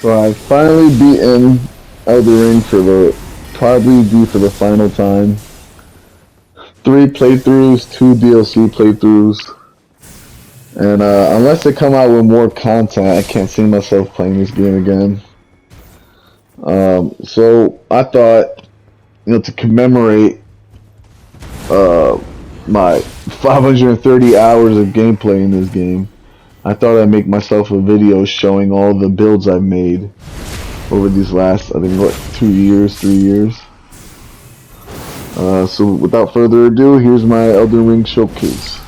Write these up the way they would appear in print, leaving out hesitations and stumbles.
So I finally beaten Elden Ring for the final time. 3 playthroughs, 2 DLC playthroughs, and unless they come out with more content, I can't see myself playing this game again. So I thought, to commemorate uh, my 530 hours of gameplay in this game, I thought I'd make myself a video showing all the builds I've made over these last, I think, what, 2 years, 3 years. So without further ado, here's my Elden Ring showcase.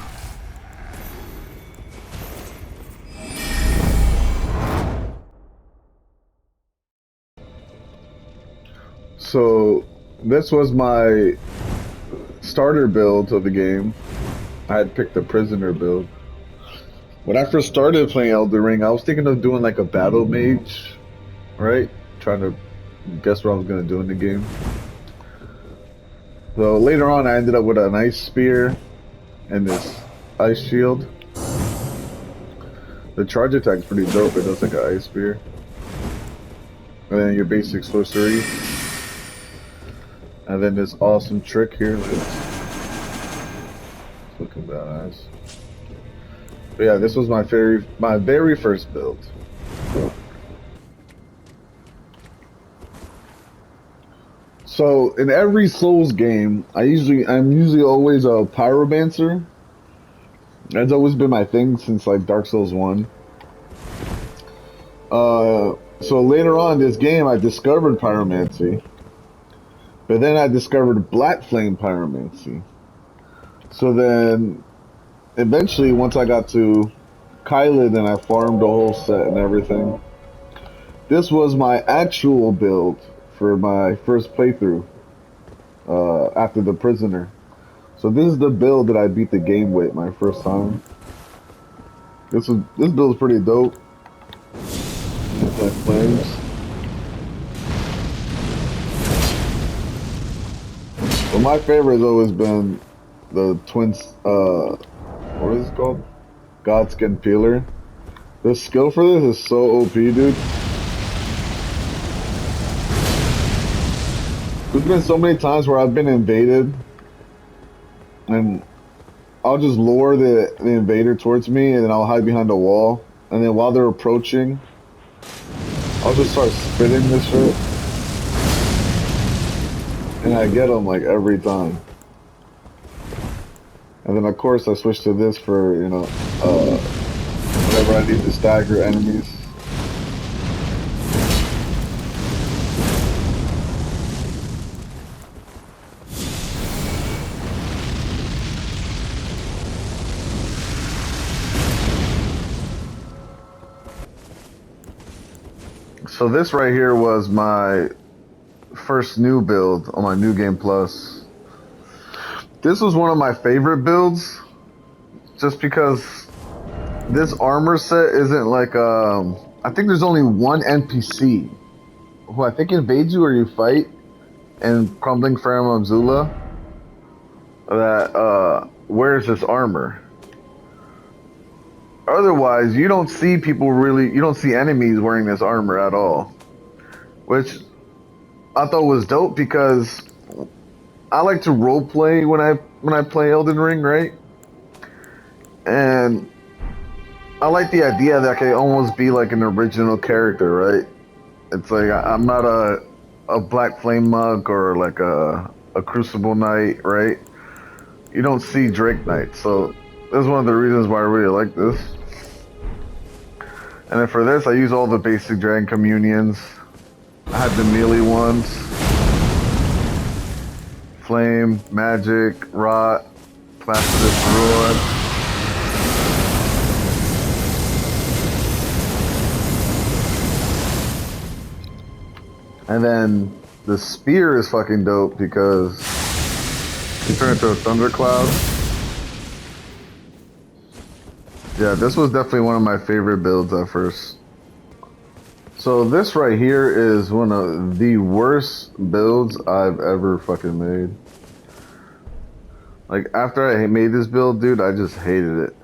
So this was my starter build of the game. I had picked the prisoner build. When I first started playing Elden Ring, I was thinking of doing like a battle mage, right? Trying to guess what I was gonna do in the game. So later on, I ended up with an ice spear and this ice shield. The charge attack's pretty dope. It does like an ice spear. And then your basic sorcery. And then this awesome trick here. It's looking badass. But yeah, this was my very first build. So in every Souls game, I'm usually always a pyromancer. That's always been my thing since like Dark Souls 1. So later on in this game, I discovered pyromancy. But then I discovered black flame pyromancy. So then, eventually, once I got to Kylan and I farmed the whole set and everything, this was my actual build for my first playthrough after the prisoner. So this is the build that I beat the game with my first time. This build is pretty dope. Black flames. But my favorite has always been the twins. What is it called? Godskin Peeler. The skill for this is so OP, dude. There's been so many times where I've been invaded, and I'll just lure the invader towards me, and then I'll hide behind a wall, and then while they're approaching, I'll just start spitting this shit, and I get them like every time. And then of course I switch to this for, whenever I need to stagger enemies. So this right here was my first new build on my New Game Plus. This was one of my favorite builds, just because this armor set isn't like, I think there's only one NPC who I think invades you or you fight in Crumbling Farum of Zula that wears this armor. Otherwise, you don't see you don't see enemies wearing this armor at all. Which I thought was dope because I like to roleplay when I play Elden Ring, right? And I like the idea that I can almost be like an original character, right? It's like I'm not a Black Flame Monk or like a Crucible Knight, right? You don't see Drake Knight, so that's one of the reasons why I really like this. And then for this, I use all the basic Dragon Communions. I had the melee ones. Flame, Magic, Rot, Placidus Rod. And then the spear is fucking dope because you turn into a thundercloud. Yeah, this was definitely one of my favorite builds at first. So this right here is one of the worst builds I've ever fucking made. Like, after I made this build, dude, I just hated it.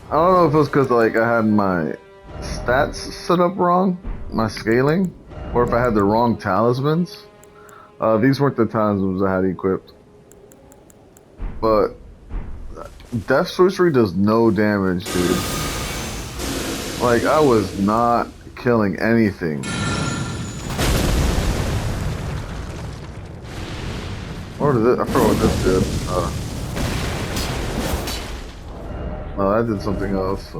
I don't know if it was because, like, I had my stats set up wrong, my scaling, or if I had the wrong talismans. These weren't the talismans I had equipped, but Death Sorcery does no damage, dude. Like, I was not killing anything. What did this? I forgot what this did. No, that did something else.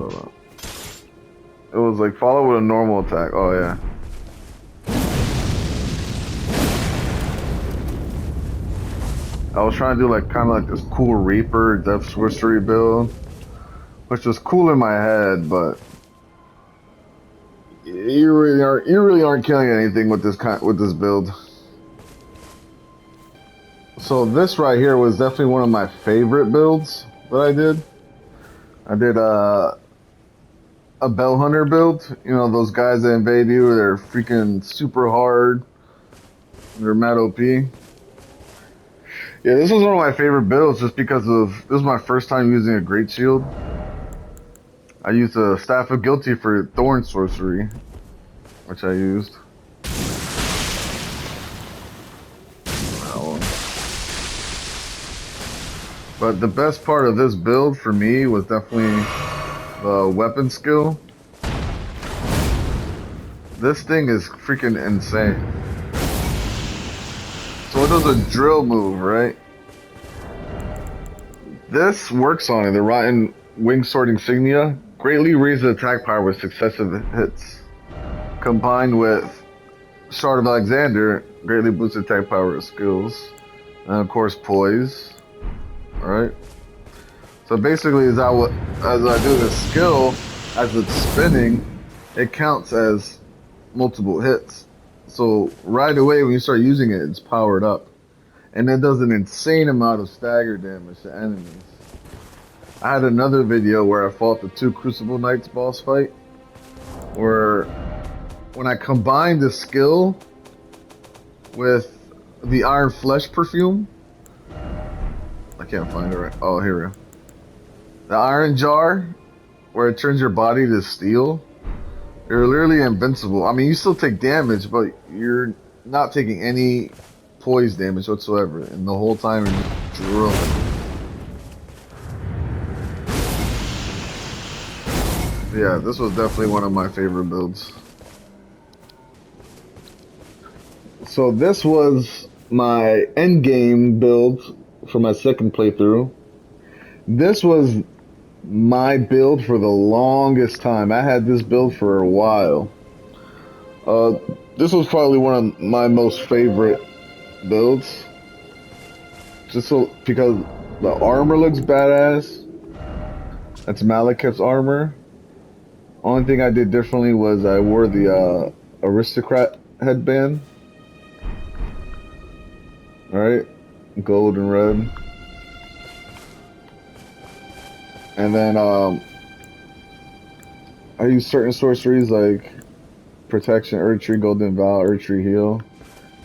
It was like follow with a normal attack. Oh yeah. I was trying to do like kind of like this cool Reaper Death Sorcery build, which was cool in my head, but you really aren't killing anything with this build. So this right here was definitely one of my favorite builds that I did. I did a Bell Hunter build. You know, those guys that invade you, they're freaking super hard. They're mad OP. Yeah, this was one of my favorite builds just because this was my first time using a Great Shield. I used a Staff of Guilty for Thorn Sorcery, which I used. But the best part of this build for me was definitely the weapon skill. This thing is freaking insane. So it does a drill move, right? This works on it. The Rotten Wingsword Insignia greatly raises attack power with successive hits. Combined with Shard of Alexander, greatly boosts attack power with skills. And of course, Poise. Alright? So basically, as I do this skill, as it's spinning, it counts as multiple hits. So right away when you start using it, it's powered up. And it does an insane amount of stagger damage to enemies. I had another video where I fought the 2 Crucible Knights boss fight, where when I combined the skill with the Iron Flesh perfume, I can't find it right. Oh, here we go. The Iron Jar, where it turns your body to steel, you're literally invincible. I mean, you still take damage, but you're not taking any poise damage whatsoever, and the whole time you're just drilling. Yeah, this was definitely one of my favorite builds. So this was my end game build for my second playthrough. This was my build for the longest time. I had this build for a while. This was probably one of my most favorite builds. Just so because the armor looks badass. That's Malekith's armor. Only thing I did differently was I wore the aristocrat headband. Alright, gold and red. And then I use certain sorceries like Protection, Earthtree, Golden Vow, Earthtree Heal.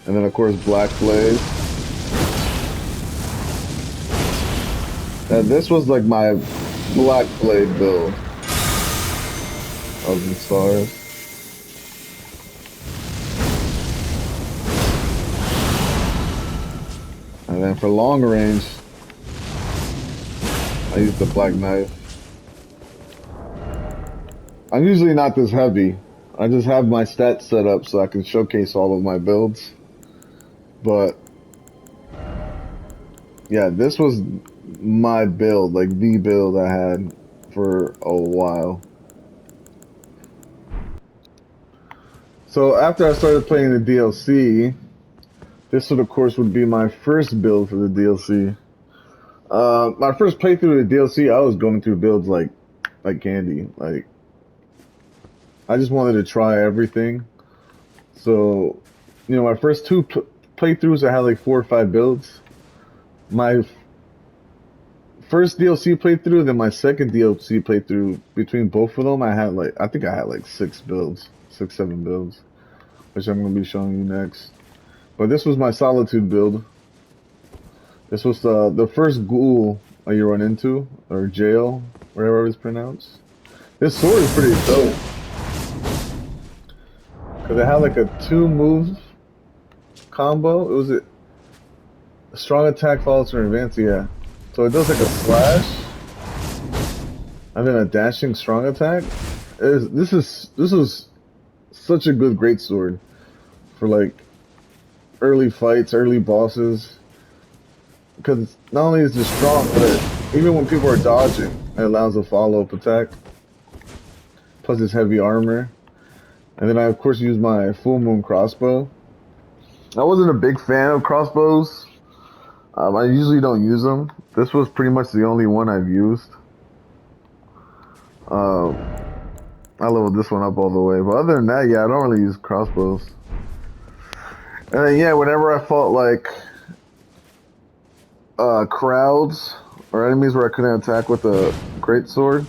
And then of course Black Blade. And this was like my Black Blade build of the stars. And then for long range, I use the Black Knife. I'm usually not this heavy. I just have my stats set up so I can showcase all of my builds. But yeah, this was my build, like the build I had for a while. So after I started playing the DLC, this would of course would be my first build for the DLC. My first playthrough of the DLC, I was going through builds like candy. Like, I just wanted to try everything. So, you know, my first 2 playthroughs, I had like 4 or 5 builds. My first DLC playthrough, then my second DLC playthrough, between both of them, I think I had like 6 builds, 6, 7 builds, which I'm going to be showing you next. But this was my Solitude build. This was the first ghoul you run into, or jail, whatever it's pronounced. This sword is pretty dope. Because it had like a two move combo. It was a strong attack follows from advance, yeah. So it does like a slash and then a dashing strong attack. This was such a good great sword for like early fights, early bosses. Because not only is it strong, but even when people are dodging, it allows a follow-up attack. Plus it's heavy armor. And then I of course use my full moon crossbow. I wasn't a big fan of crossbows. I usually don't use them. This was pretty much the only one I've used. Um, I leveled this one up all the way. But other than that, yeah, I don't really use crossbows. And then, yeah, whenever I fought, like, crowds or enemies where I couldn't attack with a great sword,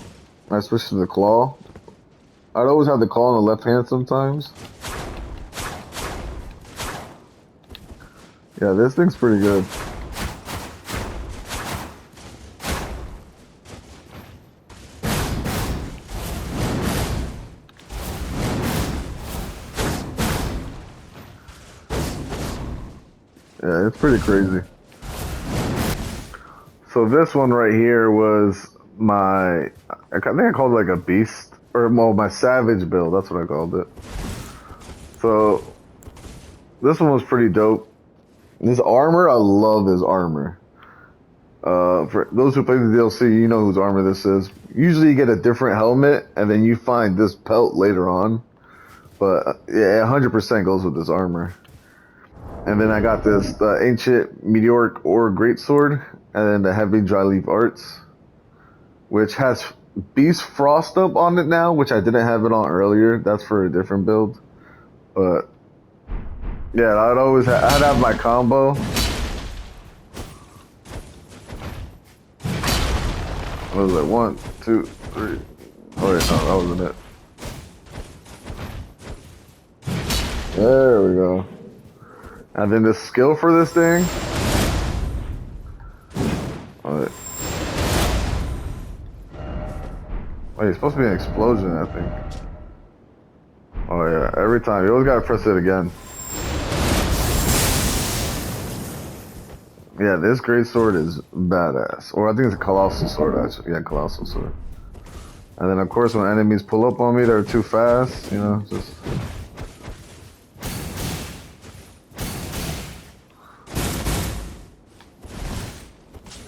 I switched to the claw. I'd always have the claw on the left hand sometimes. Yeah, this thing's pretty good. Yeah, it's pretty crazy. So this one right here was my, I think I called it like a beast, or well, my savage build, that's what I called it. So this one was pretty dope. This armor, I love his armor. For those who play the DLC, you know whose armor this is. Usually you get a different helmet, and then you find this pelt later on. But yeah, 100% goes with this armor. And then I got this ancient meteoric ore greatsword, and then the heavy dry leaf arts, which has beast frost up on it now, which I didn't have it on earlier. That's for a different build. But yeah, I'd have my combo. What was it? 1, 2, 3. Oh yeah, no, that wasn't it. There we go. And then the skill for this thing. Wait, it's supposed to be an explosion, I think. Oh yeah, every time. You always gotta press it again. Yeah, this great sword is badass. Or I think it's a colossal sword, actually. Yeah, colossal sword. And then, of course, when enemies pull up on me, they're too fast, you know, just...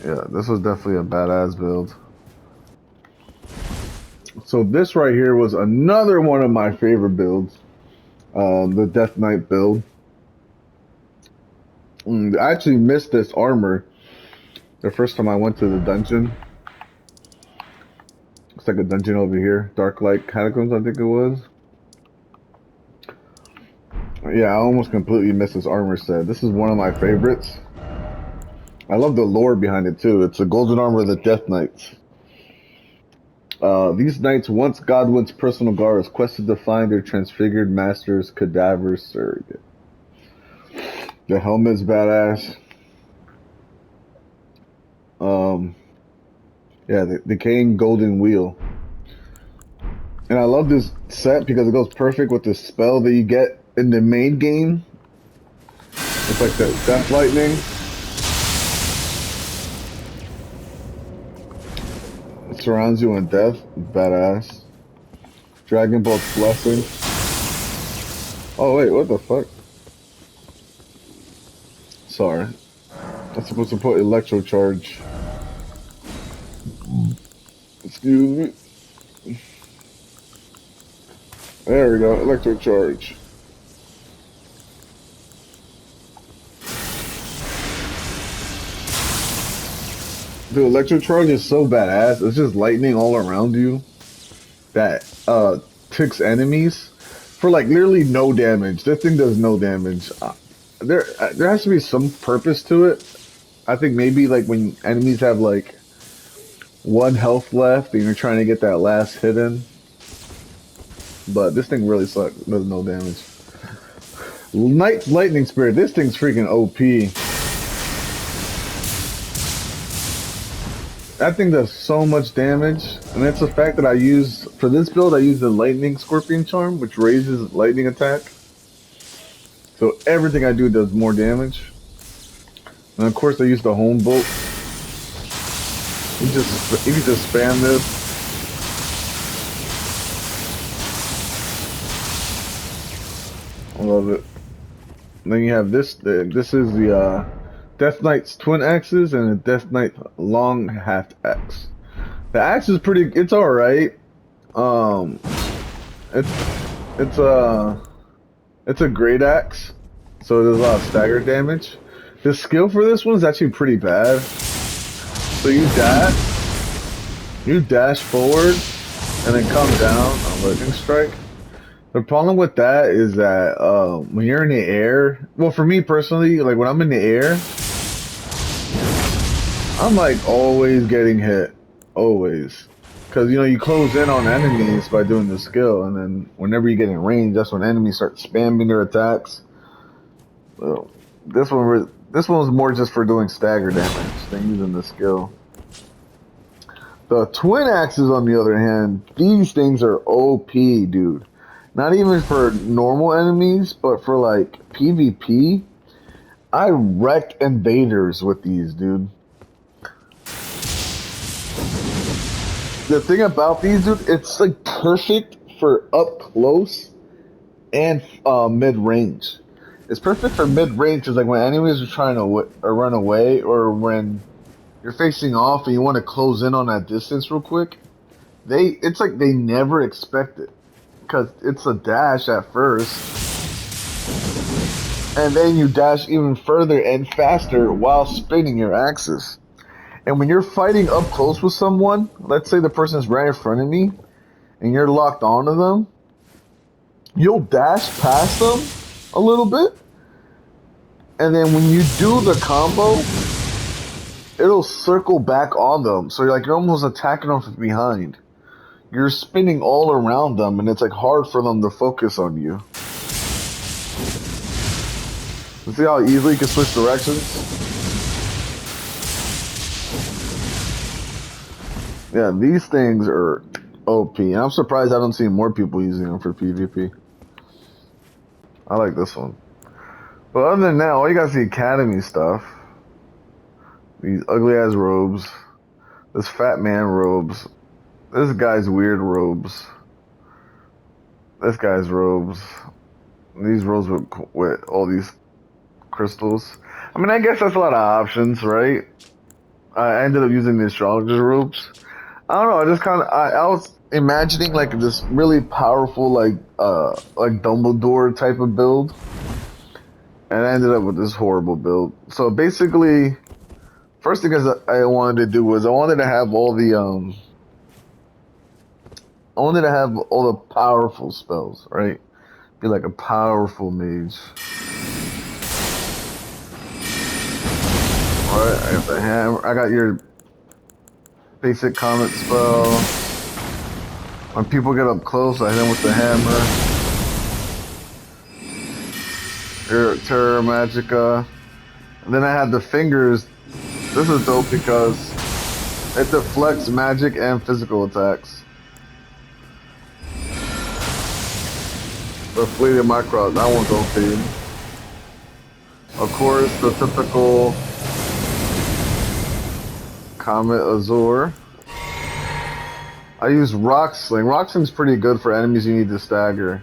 Yeah, this was definitely a badass build. So this right here was another one of my favorite builds. The Death Knight build. I actually missed this armor the first time I went to the dungeon. It's like a dungeon over here. Darklight Catacombs, I think it was. Yeah, I almost completely missed this armor set. This is one of my favorites. I love the lore behind it too. It's the golden armor of the Death Knights. These knights, once Godwin's personal guards, quested to find their transfigured master's cadaver surrogate. The helmet's badass. Yeah, the decaying golden wheel. And I love this set because it goes perfect with the spell that you get in the main game. It's like the Death Lightning. It surrounds you in death. Badass. Dragon Bolt's Blessing. Oh wait, what the fuck? Sorry. I'm supposed to put Electro Charge. Excuse me. There we go, Electro Charge. The Electro Charge is so badass. It's just lightning all around you that ticks enemies for like literally no damage. This thing does no damage. There has to be some purpose to it. I think maybe like when enemies have like 1 health left and you're trying to get that last hit in. But this thing really sucks. Does no damage. Knight's Lightning Spirit. This thing's freaking OP. That thing does so much damage, and it's the fact that I use for this build. I use the lightning scorpion charm, which raises lightning attack. So everything I do does more damage. And of course, I use the home bolt. You can just spam this. I love it. And then you have this. This is the Death Knight's twin axes and a Death Knight long half axe. The axe is pretty. It's all right. Um, it's it's a it's a great axe, so there's a lot of stagger damage. The skill for this one is actually pretty bad. So you dash forward, and then come down on lightning strike. The problem with that is that when you're in the air, well, for me personally, like when I'm in the air, I'm like always getting hit, always, because you know you close in on enemies by doing the skill, and then whenever you get in range, that's when enemies start spamming their attacks. So this one was more just for doing stagger damage than using the skill. The twin axes, on the other hand, these things are OP, dude. Not even for normal enemies, but for like PvP. I wrecked invaders with these, dude. The thing about these, dude, it's like perfect for up close and mid range. It's perfect for mid range because like when enemies are trying to run away, or when you're facing off and you want to close in on that distance real quick. It's like they never expect it because it's a dash at first, and then you dash even further and faster while spinning your axis. And when you're fighting up close with someone, let's say the person's right in front of me, and you're locked onto them, you'll dash past them a little bit, and then when you do the combo, it'll circle back on them. So you're almost attacking them from behind. You're spinning all around them, and it's like hard for them to focus on you. You see how easily you can switch directions? Yeah, these things are OP. And I'm surprised I don't see more people using them for PvP. I like this one. But other than that, all you got is the Academy stuff. These ugly ass robes. This fat man robes. This guy's weird robes. This guy's robes. These robes with all these crystals. I mean, I guess that's a lot of options, right? I ended up using the astrologer's robes. I don't know. I just kind of I was imagining like this really powerful like Dumbledore type of build, and I ended up with this horrible build. So basically, first thing I wanted to do was I wanted to have all the I wanted to have all the powerful spells, right? Be like a powerful mage. Alright, I got the hammer. I got your basic comet spell. When people get up close, I hit them with the hammer. Your Terra Magica. And then I had the fingers. This is dope because it deflects magic and physical attacks. The Fleet of Micro, that one's OP. Of course, the typical Comet Azure. I use Rock Sling. Rock Sling's pretty good for enemies you need to stagger.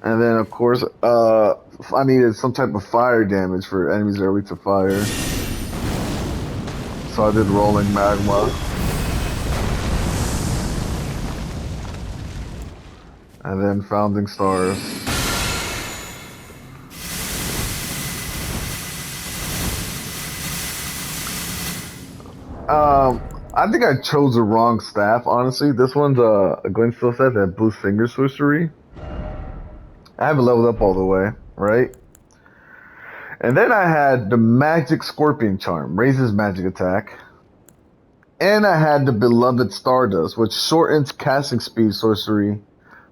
And then, of course, I needed some type of fire damage for enemies that are weak to fire. So I did Rolling Magma. And then Founding Stars. I think I chose the wrong staff, honestly. This one's a Gwen skill set that boosts finger sorcery. I haven't leveled up all the way, right? And then I had the Magic Scorpion Charm, raises magic attack. And I had the Beloved Stardust, which shortens casting speed sorcery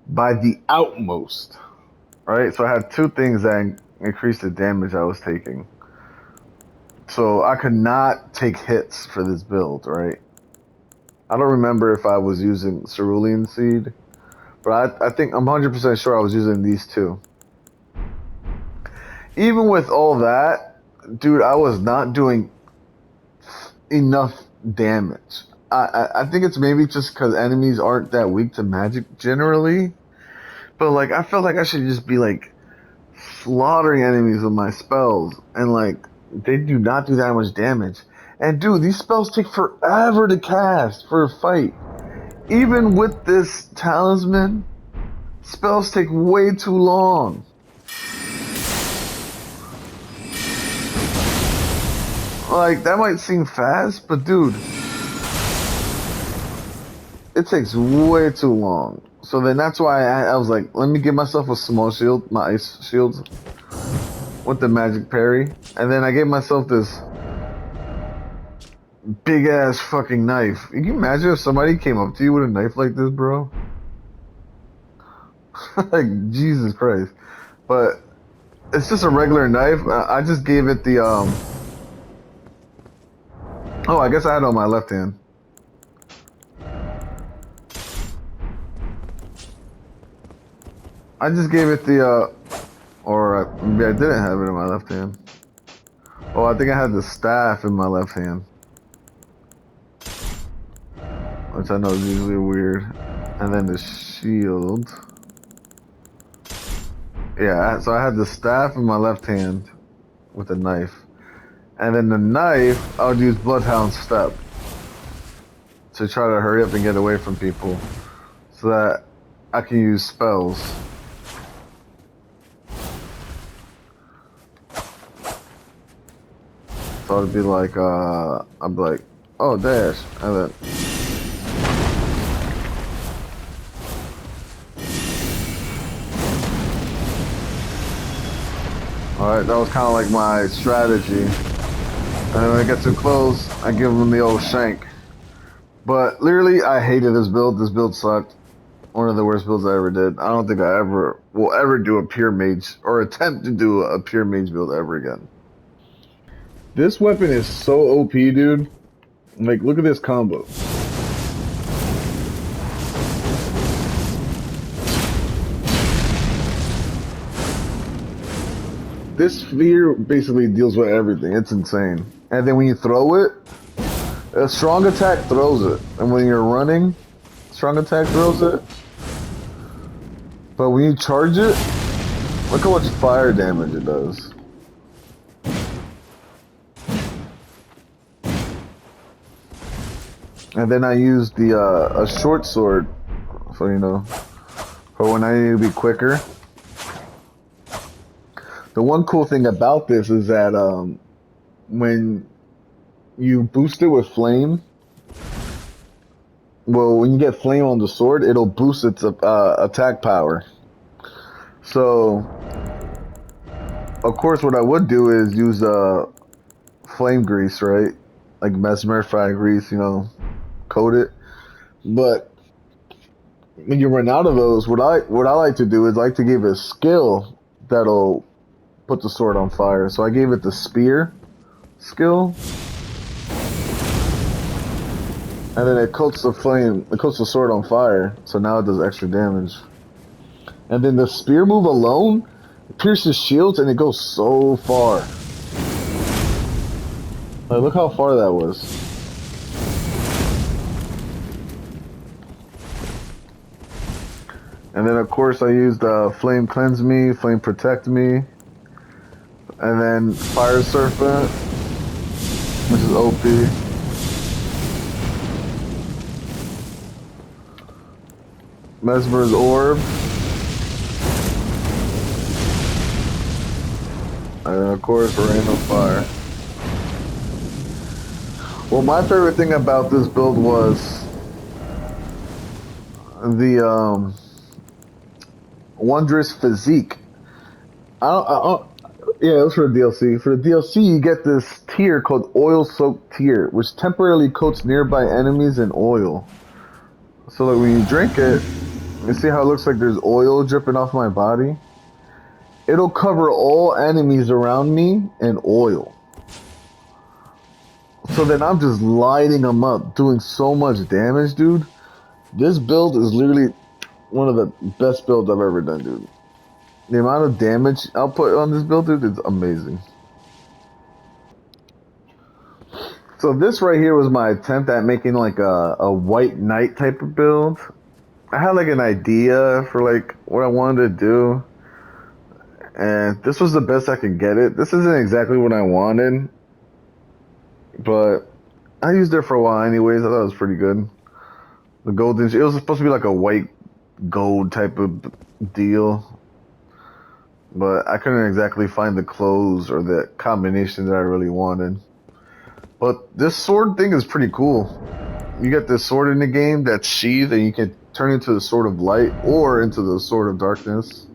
by the outmost. Right? So I had two things that increased the damage I was taking. So I could not take hits for this build, right? I don't remember if I was using cerulean seed, but I think I'm 100% sure I was using these two. Even with all that, dude, I was not doing enough damage. I think it's maybe just because enemies aren't that weak to magic generally. But like, I felt like I should just be like slaughtering enemies with my spells, and like they do not do that much damage. And dude, these spells take forever to cast for a fight. Even with this talisman, spells take way too long. Like that might seem fast, but dude, it takes way too long. So then that's why I was like, let me give myself a small shield, my ice shields, with the magic parry. And then I gave myself this big ass fucking knife. Can you imagine if somebody came up to you with a knife like this, bro? Like, Jesus Christ. But it's just a regular knife. I just gave it the, oh, I guess I had it on my left hand. I just gave it the, or maybe I didn't have it in my left hand. Oh, I think I had the staff in my left hand, which I know is usually weird. And then the shield. Yeah, so I had the staff in my left hand with a knife. And then the knife, I would use Bloodhound Step to try to hurry up and get away from people so that I can use spells. So I'd be like, I'd be like, oh, dash, and then alright, that was kind of like my strategy. And then when I get too close, I give them the old shank. But literally, I hated this build. This build sucked. One of the worst builds I ever did. I don't think I ever will ever do a pure mage or attempt to do a pure mage build ever again. This weapon is so OP, dude. Like, look at this combo. This sphere basically deals with everything. It's insane. And then when you throw it, a strong attack throws it. And when you're running, strong attack throws it. But when you charge it, look how much fire damage it does. And then I used the a short sword, so you know, for when I need to be quicker. The one cool thing about this is that when you boost it with flame, well, when you get flame on the sword, it'll boost its attack power. So, of course, what I would do is use flame grease, right? Like mesmer fire grease, you know, coat it. But when you run out of those, what I like to do is I like to give it a skill that'll put the sword on fire. So I gave it the spear skill, and then it coats the sword on fire. So now it does extra damage. And then the spear move alone pierces shields, and it goes so far. Like, look how far that was. And then of course I used Flame Cleanse Me, Flame Protect Me, and then Fire Serpent, which is OP. Mesmer's Orb. And then of course Rain of Fire. Well, my favorite thing about this build was the Wondrous Physique. Yeah, it was for the DLC. For the DLC, you get this tier called Oil Soaked Tier, which temporarily coats nearby enemies in oil. So like when you drink it, you see how it looks like there's oil dripping off my body? It'll cover all enemies around me in oil. So then I'm just lighting them up, doing so much damage, dude. This build is literally one of the best builds I've ever done, dude. The amount of damage output on this build, dude, is amazing. So this right here was my attempt at making like a white knight type of build. I had like an idea for like what I wanted to do, and this was the best I could get it. This isn't exactly what I wanted, but I used it for a while anyways. I thought it was pretty good. The golden, it was supposed to be like a white gold type of deal, but I couldn't exactly find the clothes or the combination that I really wanted. But this sword thing is pretty cool. You get this sword in the game that's sheathed, and you can turn into the sword of light or into the sword of darkness.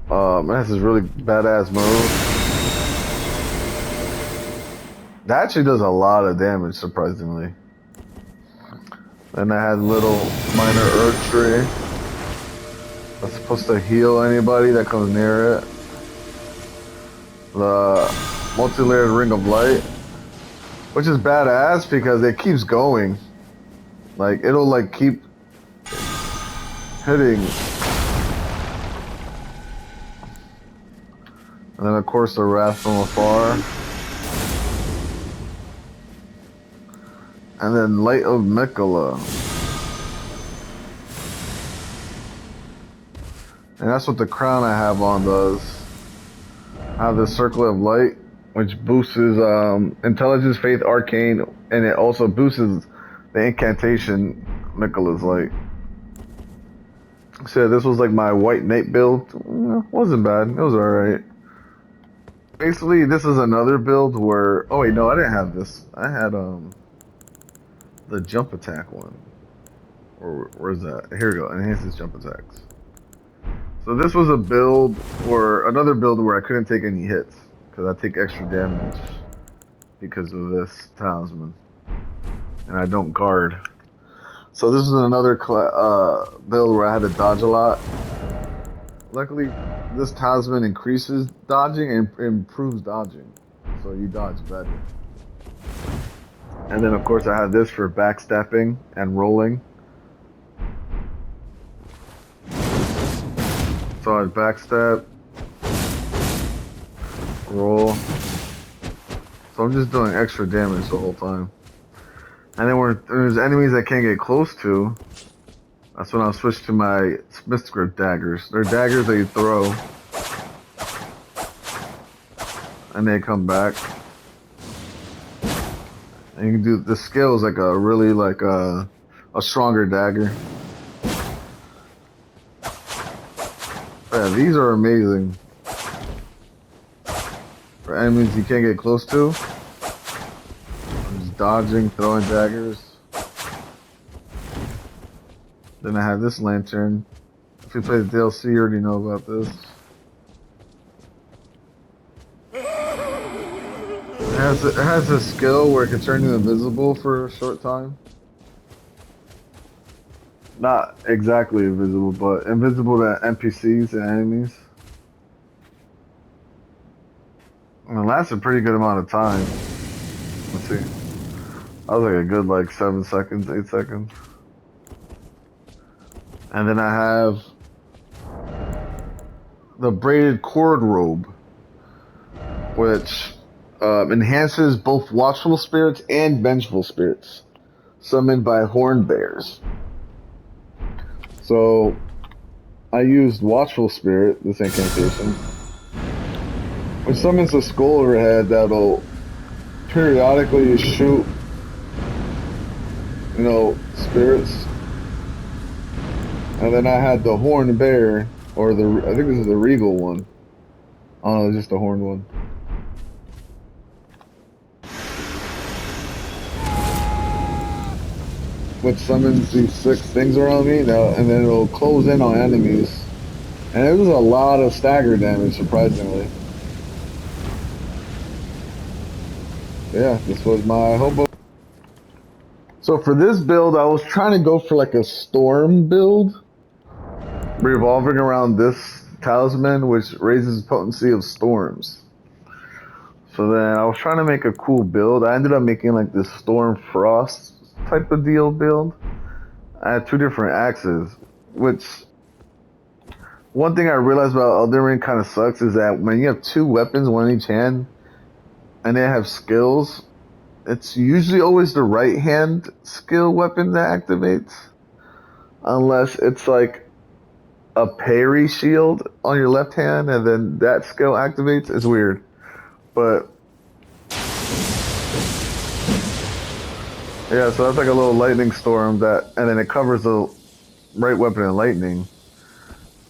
It has this really badass move. That actually does a lot of damage, surprisingly. And I had little minor earth tree. That's supposed to heal anybody that comes near it. The multi-layered ring of light, which is badass because it keeps going. Like it'll like keep hitting. And then of course the wrath from afar. And then light of Mikola. And that's what the crown I have on does. I have the circle of light, which boosts intelligence, faith, arcane, and it also boosts the incantation Mikola's light. So this was like my white knight build. Wasn't bad. It was alright. Basically, this is another build where... Oh wait, no, I didn't have this. I had the jump attack one. Or where's that? Here we go. Enhances jump attacks. So this was a build, or another build where I couldn't take any hits because I take extra damage because of this talisman, and I don't guard. So this is another build where I had to dodge a lot. Luckily, this talisman increases dodging and improves dodging, so you dodge better. And then of course I have this for backstepping and rolling. So I backstep, roll. So I'm just doing extra damage the whole time. And then when there's enemies I can't get close to, that's when I'll switch to my Smith's Grip daggers. They're daggers that you throw, and they come back. And you can do, the skill is like a really like a stronger dagger. Yeah, these are amazing. For enemies you can't get close to. I'm just dodging, throwing daggers. Then I have this lantern. If you play the DLC, you already know about this. It has a skill where it can turn you invisible for a short time. Not exactly invisible, but invisible to NPCs and enemies. And it lasts a pretty good amount of time. Let's see. That was like a good like 7 seconds, 8 seconds. And then I have the braided cord robe, which enhances both watchful spirits and vengeful spirits summoned by horned bears. So I used watchful spirit, this incantation, which summons a skull overhead that'll periodically shoot, you know, spirits. And then I had the horned bear, or I think this is the regal one. Oh, just the horned one. Which summons these 6 things around me now, and then it'll close in on enemies. And it was a lot of stagger damage, surprisingly. Yeah, this was my hobo. So for this build, I was trying to go for like a storm build, revolving around this talisman, which raises the potency of storms. So then I was trying to make a cool build. I ended up making like this Storm Frost type of deal build. I had two different axes, which one thing I realized about Elden Ring kind of sucks is that when you have two weapons, one in each hand, and they have skills, it's usually always the right hand skill weapon that activates, unless it's like a parry shield on your left hand, and then that skill activates. It's weird, but yeah. So that's like a little lightning storm that, and then it covers the right weapon in lightning.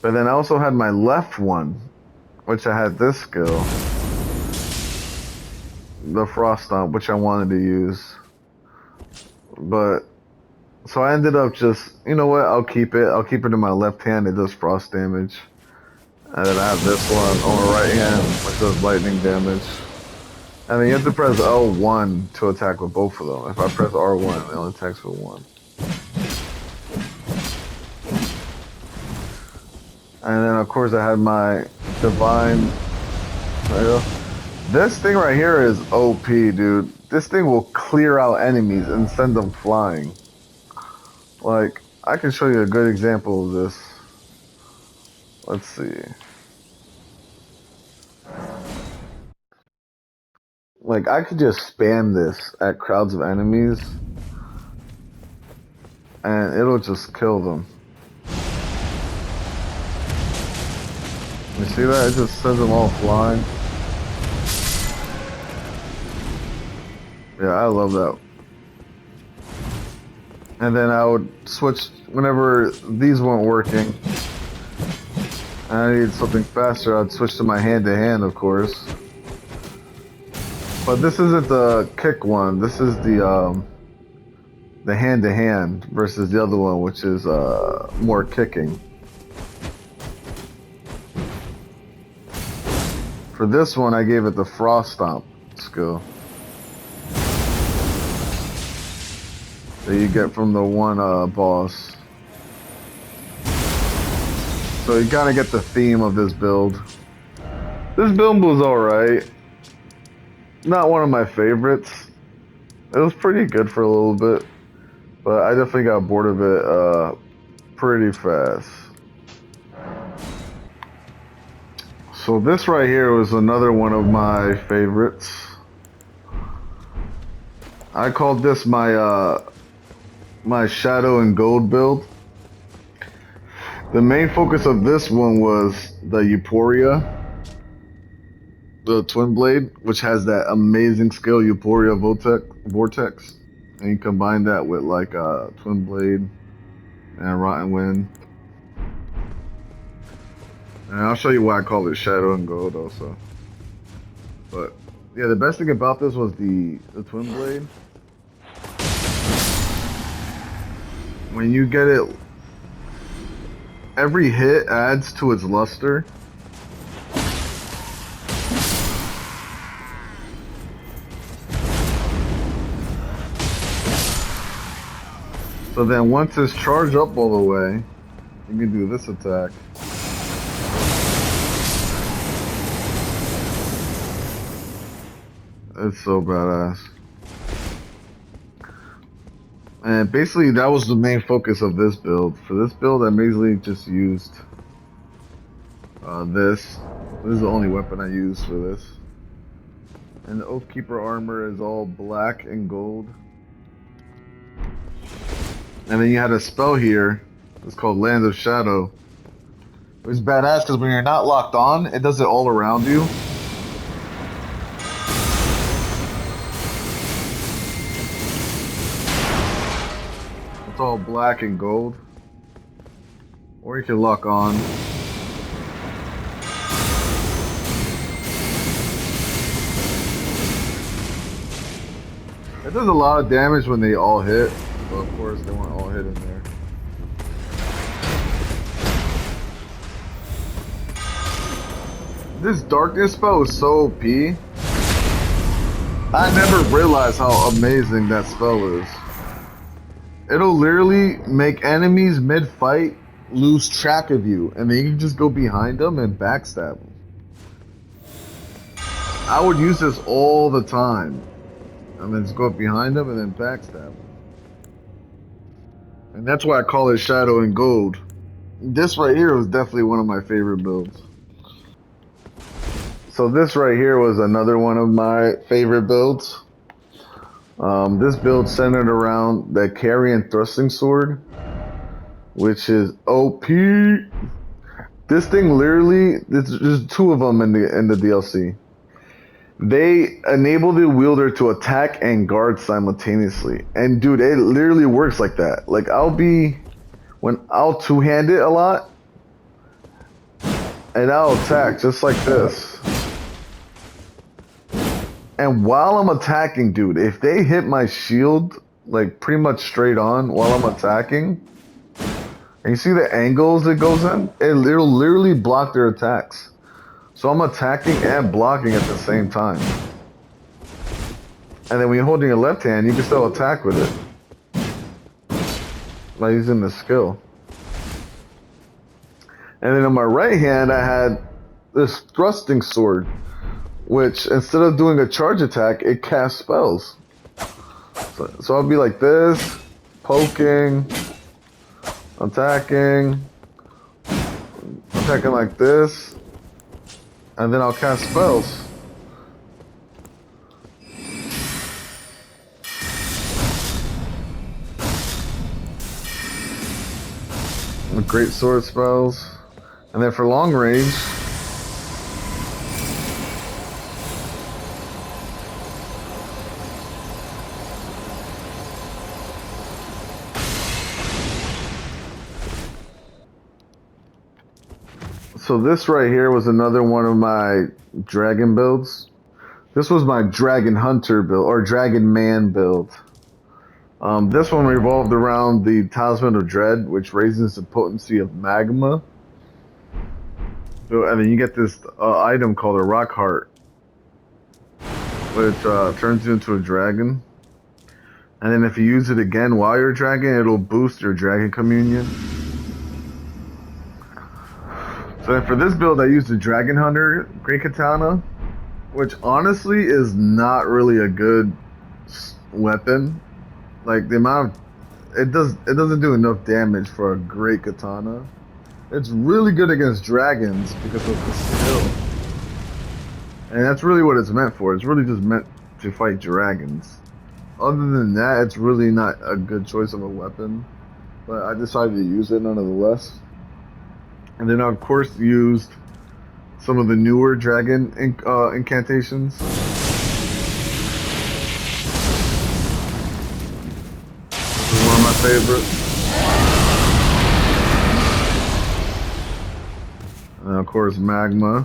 But then I also had my left one, which I had this skill, the Frost Stomp, which I wanted to use. But so I ended up just, you know what? I'll keep it. I'll keep it in my left hand. It does frost damage, and then I have this one on my right hand, which does lightning damage. And then you have to press L1 to attack with both of them. If I press R1, it only attacks with one. And then of course I had my divine. This thing right here is OP, dude. This thing will clear out enemies and send them flying. Like, I can show you a good example of this. Let's see. Like, I could just spam this at crowds of enemies, and it'll just kill them. You see that? It just sends them all flying. Yeah, I love that. And then I would switch whenever these weren't working. And I needed something faster, I'd switch to my hand-to-hand, of course. But this isn't the kick one. This is the hand-to-hand versus the other one, which is more kicking. For this one, I gave it the Frost Stomp skill that you get from the one boss. So you kind of get the theme of this build. This build was alright. Not one of my favorites. It was pretty good for a little bit, but I definitely got bored of it pretty fast. So this right here was another one of my favorites. I called this my my Shadow and Gold build. The main focus of this one was the Euphoria, the Twin Blade, which has that amazing skill Euphoria Vortex, and you combine that with like Twin Blade and Rotten Wind. And I'll show you why I call it Shadow and Gold also. But yeah, the best thing about this was the Twin Blade. When you get it, every hit adds to its luster. So then once it's charged up all the way, you can do this attack. It's so badass. And basically that was the main focus of this build. For this build I basically just used this. This is the only weapon I use for this. And the Oathkeeper armor is all black and gold. And then you had a spell here. It's called Land of Shadow. It's badass because when you're not locked on, it does it all around you. It's all black and gold. Or you can lock on. It does a lot of damage when they all hit. But of course they weren't all hit in there. This darkness spell is so OP. I never realized how amazing that spell is. It'll literally make enemies mid-fight lose track of you, and then you can just go behind them and backstab them. I would use this all the time. And then just go up behind him and then backstab him. And that's why I call it Shadow and Gold. This right here was definitely one of my favorite builds. So this right here was another one of my favorite builds. This build centered around the Carrion Thrusting Sword, which is OP. This thing literally, there's two of them in the DLC. They enable the wielder to attack and guard simultaneously. And dude, it literally works like that. Like I'll two-hand it a lot, and I'll attack just like this. And while I'm attacking, dude, if they hit my shield, like pretty much straight on while I'm attacking, and you see the angles it goes in, it'll literally block their attacks. So I'm attacking and blocking at the same time. And then when you're holding your left hand, you can still attack with it by using the skill. And then on my right hand, I had this thrusting sword, which instead of doing a charge attack, it casts spells. So I'll be like this, poking, attacking like this, and then I'll cast spells. Great sword spells. And then for long range, so this right here was another one of my dragon builds. This was my dragon hunter build, or dragon man build. This one revolved around the Talisman of Dread, which raises the potency of magma. So, and then you get this item called a rock heart, which turns you into a dragon. And then if you use it again while you're a dragon, it'll boost your dragon communion. So then for this build, I used the Dragon Hunter Great Katana, which honestly is not really a good weapon. Like the amount of, it doesn't do enough damage for a great katana. It's really good against dragons because of the skill. And that's really what it's meant for. It's really just meant to fight dragons. Other than that, it's really not a good choice of a weapon. But I decided to use it nonetheless. And then I, of course, used some of the newer dragon incantations. This is one of my favorites. And of course, magma.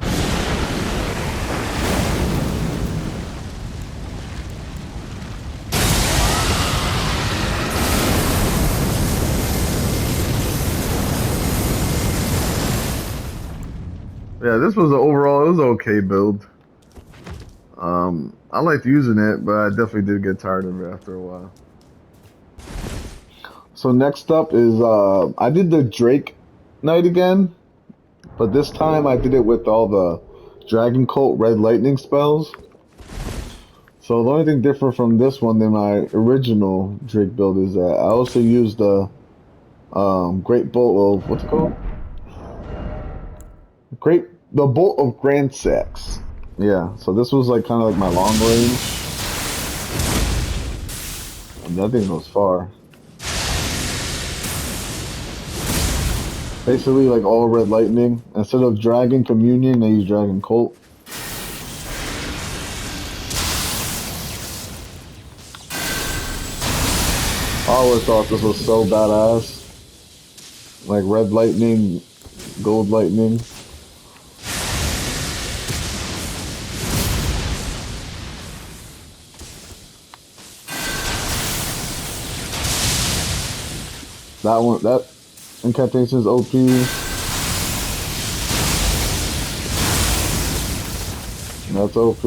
Yeah, this was overall, it was an okay build. I liked using it, but I definitely did get tired of it after a while. So next up is, I did the Drake Knight again, but this time I did it with all the Dragon Cult Red Lightning spells. So the only thing different from this one than my original Drake build is that I also used the Great Bolt of, what's it called? The Bolt of Grand Sax. Yeah, so this was like kind of like my long range. And that thing goes far. Basically like all Red Lightning. Instead of Dragon Communion, I use Dragon Colt. I always thought this was so badass. Like Red Lightning, Gold Lightning. That incantation is OP. That's OP.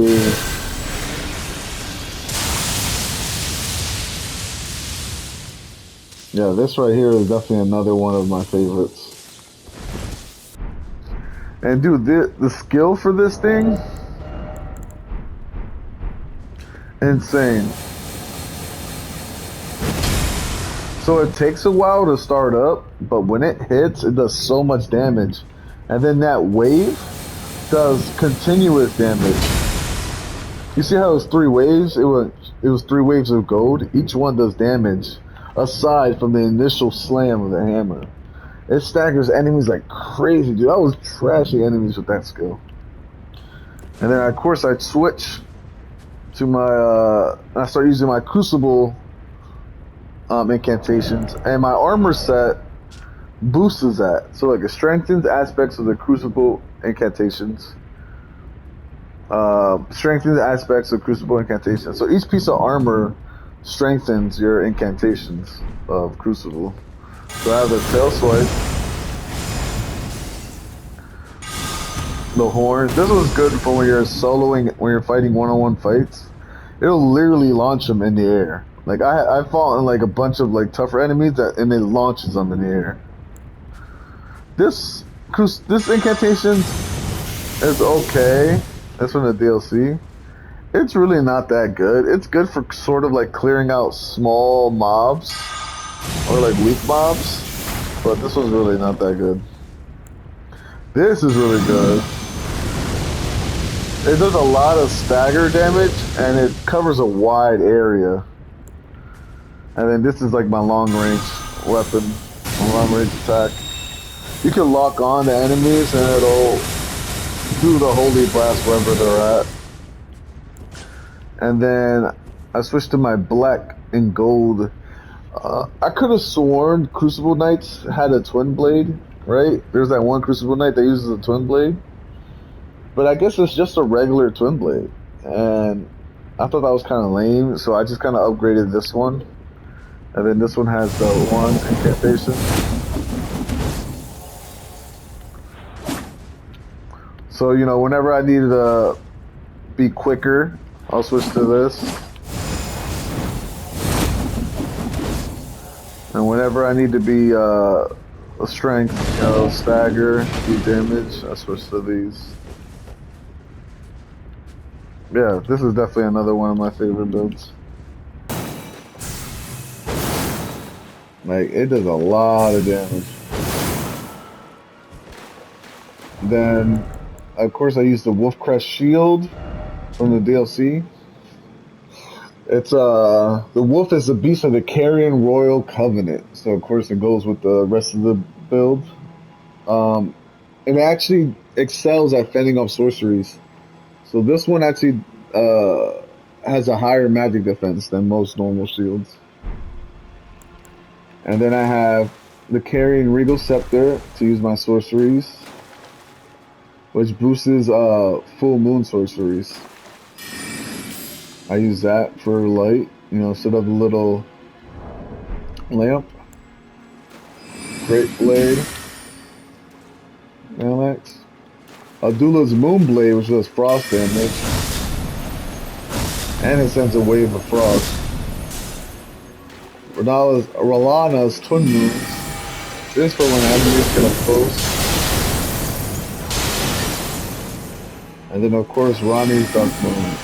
Yeah, this right here is definitely another one of my favorites. And dude, the skill for this thing insane. So it takes a while to start up, but when it hits, it does so much damage. And then that wave does continuous damage. You see how it was 3 waves? It was 3 waves of gold. Each one does damage, aside from the initial slam of the hammer. It staggers enemies like crazy, dude. I was trashing enemies with that skill. And then of course I'd switch to my I start using my crucible incantations, and my armor set boosts that. So like it strengthens aspects of the crucible incantations. Strengthens aspects of crucible incantations. So each piece of armor strengthens your incantations of crucible. So I have the tail swipe, the horn. This was good for when you're soloing, when you're fighting one-on-one fights. It'll literally launch them in the air. Like I fought in like a bunch of like tougher enemies and it launches them in the air. This incantation is okay. That's from the DLC. It's really not that good. It's good for sort of like clearing out small mobs or like weak mobs, but this one's really not that good. This is really good. It does a lot of stagger damage and it covers a wide area. And then this is like my long range weapon, my long range attack. You can lock on to enemies and it'll do the holy blast wherever they're at. And then I switched to my black and gold. I could have sworn Crucible Knights had a twin blade, right? There's that one Crucible Knight that uses a twin blade. But I guess it's just a regular twin blade. And I thought that was kind of lame, so I just kind of upgraded this one. And then this one has the one incantation. So, you know, whenever I need to be quicker, I'll switch to this. And whenever I need to be a strength, you know, stagger, do damage, I switch to these. Yeah, this is definitely another one of my favorite builds. Like, it does a lot of damage. Then, of course, I use the Wolf Crest Shield from the DLC. It's the wolf is the beast of the Carrion Royal Covenant, so of course it goes with the rest of the build. It actually excels at fending off sorceries. So this one actually has a higher magic defense than most normal shields. And then I have the Carrion Regal Scepter to use my sorceries, which boosts full moon sorceries. I use that for light, you know, set up a little lamp. Great Blade. Alex. Adula's Moon Blade, which does frost damage. And it sends a wave of frost. Ralana's Twin Moons. This for when enemies get up close. And then of course Ronnie's Dark Moon.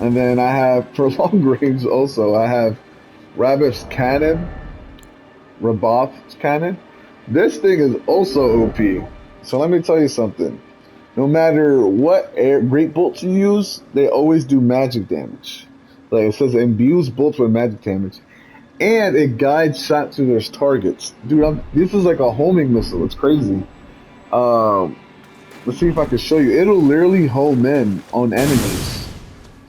And then I have, for long range also, I have Rabbith's Cannon. Raboth's Cannon. This thing is also OP. So let me tell you something. No matter what great bolts you use, they always do magic damage. Like it says, it imbues bolts with magic damage. And it guides shots to their targets. Dude, this is like a homing missile. It's crazy. Let's see if I can show you. It'll literally home in on enemies.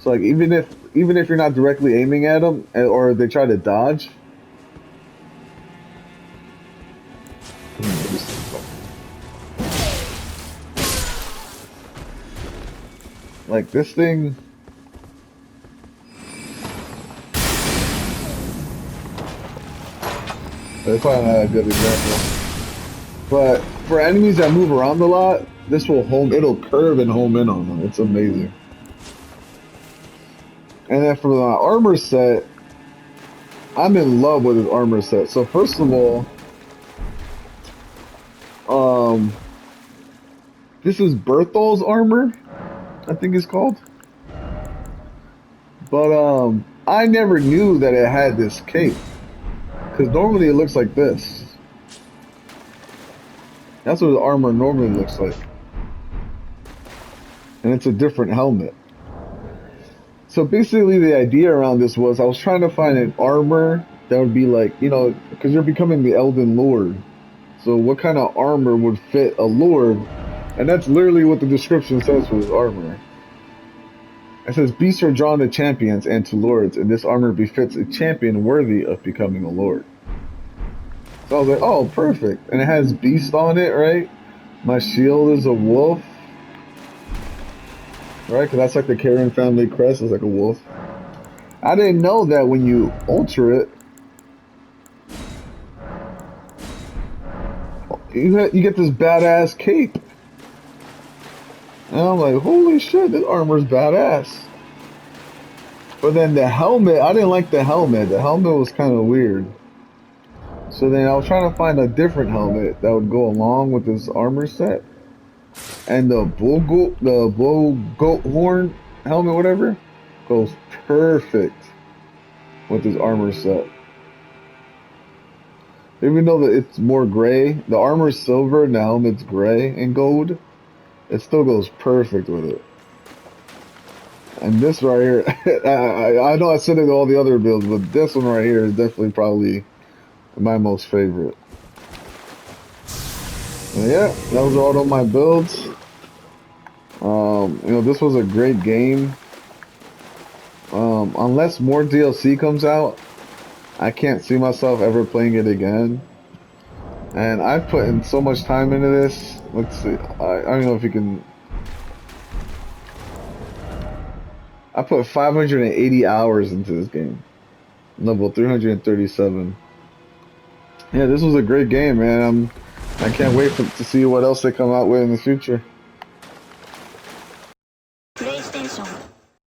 So like even if you're not directly aiming at them or they try to dodge. Like this thing. That's probably not a good example. But for enemies that move around a lot, this it'll curve and home in on them. It's amazing. And then for my armor set, I'm in love with this armor set. So first of all, This is Berthol's armor, I think it's called. But I never knew that it had this cape because normally it looks like this. That's what the armor normally looks like, and it's a different helmet. So basically, the idea around this was I was trying to find an armor that would be like, because you're becoming the Elden Lord. So what kind of armor would fit a Lord? And that's literally what the description says for this armor. It says, beasts are drawn to champions and to lords, and this armor befits a champion worthy of becoming a lord. So I was like, oh, perfect. And it has beast on it, right? My shield is a wolf. Right? Because that's like the Karen family crest. It's like a wolf. I didn't know that when you alter it, you get this badass cape. And I'm like, holy shit, this armor's badass. But then the helmet, I didn't like the helmet. The helmet was kind of weird. So then I was trying to find a different helmet that would go along with this armor set. And the bull goat horn helmet, whatever, goes perfect with this armor set. Even though that it's more gray, the armor's silver and the helmet's gray and gold, it still goes perfect with it. And this right here, I know I said it to all the other builds, but this one right here is definitely probably my most favorite. And yeah, those are all of my builds. This was a great game. Unless more DLC comes out, I can't see myself ever playing it again. And I've put in so much time into this. Let's see. I don't know if you can. I put 580 hours into this game. Level 337. Yeah, this was a great game, man. I can't wait to see what else they come out with in the future.